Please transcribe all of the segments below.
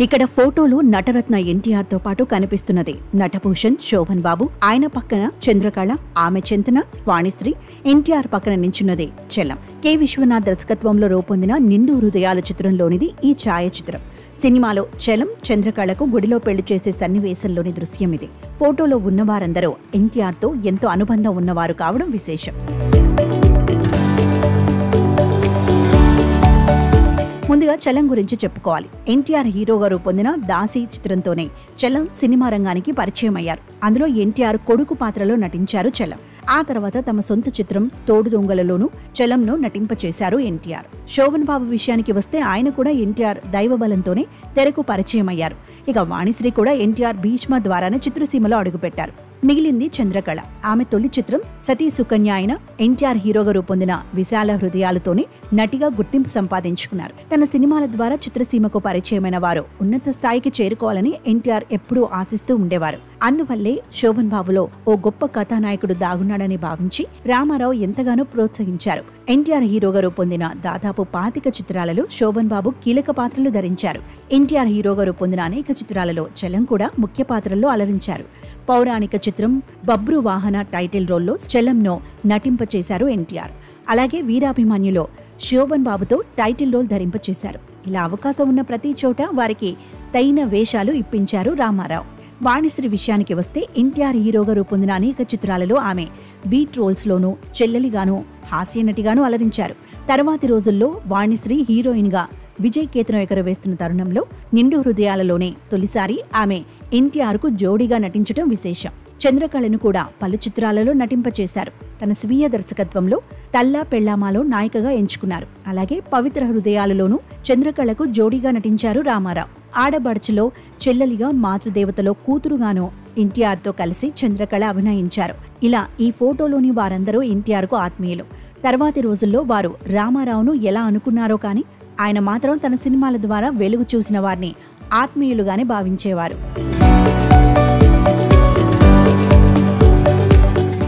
ఇక్కడ ఫోటోలో నటరత్న ఎన్టీఆర్ తో పాటు కనిపిస్తున్నది నటభూషణ్, శోభన్ బాబు, ఆయన పక్కన చంద్రకళ, ఆమె చెంతన వాణిశ్రీ, ఎన్టీఆర్ పక్కన నించున్నది చలం. కె విశ్వనాథ్ దర్శకత్వంలో రూపొందిన నిండు హృదయాల చిత్రంలోనిది ఈ ఛాయాచిత్రం. సినిమాలో చలం, చంద్రకళకు గుడిలో పెళ్లి చేసే సన్నివేశంలోని దృశ్యం ఇది. ఫోటోలో ఉన్నవారందరూ ఎన్టీఆర్ తో ఎంతో అనుబంధం ఉన్నవారు కావడం విశేషం. ముందుగా చలం గురించి చెప్పుకోవాలి. ఎన్టీఆర్ హీరోగా రూపొందిన దాసి చిత్రంతోనే చలం సినిమా రంగానికి పరిచయం అయ్యారు. అందులో ఎన్టీఆర్ కొడుకు పాత్రలో నటించారు చలం. ఆ తర్వాత తమ సొంత చిత్రం తోడు దొంగలలోనూ చలంను నటింపచేశారు ఎన్టీఆర్. శోభన్ బాబు విషయానికి వస్తే ఆయన కూడా ఎన్టీఆర్ దైవబలంతోనే తెరకు పరిచయం అయ్యారు. ఇక వాణిశ్రీ కూడా ఎన్టీఆర్ భీష్మ ద్వారానే చిత్రసీమలో అడుగుపెట్టారు. మిగిలింది చంద్రకళ. ఆమె తొలి చిత్రం సతీ సుకన్య అయిన ఎన్టీఆర్ హీరోగా రూపొందిన విశాల హృదయాలతోనే నటిగా గుర్తింపు సంపాదించుకున్నారు. తన సినిమాల ద్వారా చిత్రసీమకు పరిచయమైన వారు ఉన్నత స్థాయికి చేరుకోవాలని ఎన్టీఆర్ ఎప్పుడూ ఆశిస్తూ ఉండేవారు. అందువల్లే శోభన్ బాబులో ఓ గొప్ప కథానాయకుడు దాగున్నాడని భావించి రామారావు ఎంతగానో ప్రోత్సహించారు. ఎన్టీఆర్ హీరోగా రూపొందిన దాదాపు 25 చిత్రాలలో శోభన్ బాబు కీలక పాత్రలు ధరించారు. ఎన్టీఆర్ హీరోగా రూపొందిన అనేక చిత్రాలలో చలం కూడా ముఖ్య పాత్రల్లో అలరించారు. పౌరాణిక చిత్రం బబ్రు వాహన టైటిల్ రోల్లో చలంను నటింపచేశారు ఎన్టీఆర్. అలాగే వీరాభిమన్యులో శోభన్ బాబుతో టైటిల్ రోల్ ధరింపచేశారు. ఇలా అవకాశం ఉన్న ప్రతి చోట వారికి తగిన వేషాలు ఇప్పించారు రామారావు. వాణిశ్రీ విషయానికి వస్తే ఎన్టీఆర్ హీరోగా రూపొందిన అనేక చిత్రాలలో ఆమె బీట్ రోల్స్లోనూ చెల్లెలిగానూ హాస్యనటిగానూ అలరించారు. తర్వాతి రోజుల్లో వాణిశ్రీ హీరోయిన్గా విజయ్ కేతనం ఎగరవేస్తున్న తరుణంలో నిండు హృదయాలలోనే తొలిసారి ఆమె ఎన్టీఆర్కు జోడీగా నటించడం విశేషం. చంద్రకళను కూడా పలు చిత్రాలలో నటింపచేశారు. తన స్వీయ దర్శకత్వంలో తల్లా పెళ్లామాలో నాయికగా ఎంచుకున్నారు. అలాగే పవిత్ర హృదయాలలోనూ చంద్రకళకు జోడీగా నటించారు రామారావు. ఆడబడుచులో చెల్లెలిగా, మాతృదేవతలో కూతురుగానూ ఎన్టీఆర్తో కలిసి చంద్రకళ అభినయించారు. ఇలా ఈ ఫోటోలోని వారందరూ ఎన్టీఆర్కు ఆత్మీయులు. తర్వాతి రోజుల్లో వారు రామారావును ఎలా అనుకున్నారో కానీ ఆయన మాత్రం తన సినిమాల ద్వారా వెలుగు చూసిన వారిని ఆత్మీయులుగానే భావించేవారు.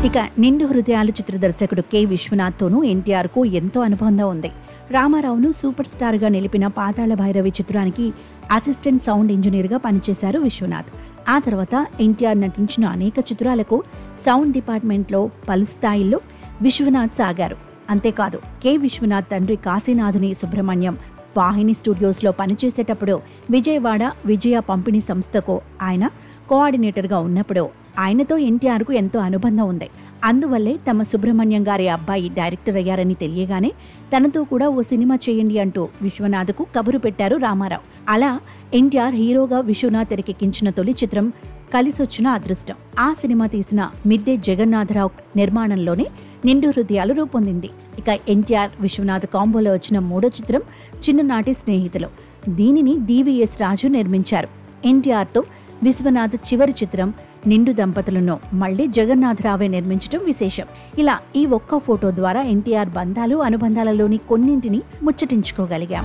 ఇక నిండు హృదయాలు చిత్ర దర్శకుడు కె విశ్వనాథ్తోనూ ఎన్టీఆర్కు ఎంతో అనుబంధం ఉంది. రామారావును సూపర్ స్టార్గా నిలిపిన పాతాళ భైరవి చిత్రానికి అసిస్టెంట్ సౌండ్ ఇంజనీర్గా పనిచేశారు విశ్వనాథ్. ఆ తర్వాత ఎన్టీఆర్ నటించిన అనేక చిత్రాలకు సౌండ్ డిపార్ట్మెంట్లో పలు స్థాయిల్లో విశ్వనాథ్ సాగారు. అంతేకాదు కె విశ్వనాథ్ తండ్రి కాశీనాథుని సుబ్రహ్మణ్యం వాహిని స్టూడియోస్లో పనిచేసేటప్పుడు విజయవాడ విజయ పంపిణీ సంస్థకు ఆయన కోఆర్డినేటర్గా ఉన్నప్పుడు ఆయనతో ఎన్టీఆర్కు ఎంతో అనుబంధం ఉంది. అందువల్లే తమ సుబ్రహ్మణ్యం గారి అబ్బాయి డైరెక్టర్ అయ్యారని తెలియగానే తనతో కూడా ఓ సినిమా చేయండి అంటూ విశ్వనాథ్కు కబురు పెట్టారు రామారావు. అలా ఎన్టీఆర్ హీరోగా విశ్వనాథ్ తెరకెక్కించిన తొలి చిత్రం కలిసొచ్చిన అదృష్టం. ఆ సినిమా తీసిన మిద్దె జగన్నాథరావు నిర్మాణంలోనే నిండు హృదయాలు రూపొందింది. ఇక ఎన్టీఆర్ విశ్వనాథ్ కాంబోలో వచ్చిన మూడో చిత్రం చిన్ననాటి స్నేహితులు. దీనిని డివిఎస్ రాజు నిర్మించారు. ఎన్టీఆర్తో విశ్వనాథ్ చివరి చిత్రం నిండు దంపతులను మళ్లీ జగన్నాథరావే నిర్మించడం విశేషం. ఇలా ఈ ఒక్క ఫోటో ద్వారా ఎన్టీఆర్ బంధాలు అనుబంధాలలోని కొన్నింటిని ముచ్చటించుకోగలిగాం.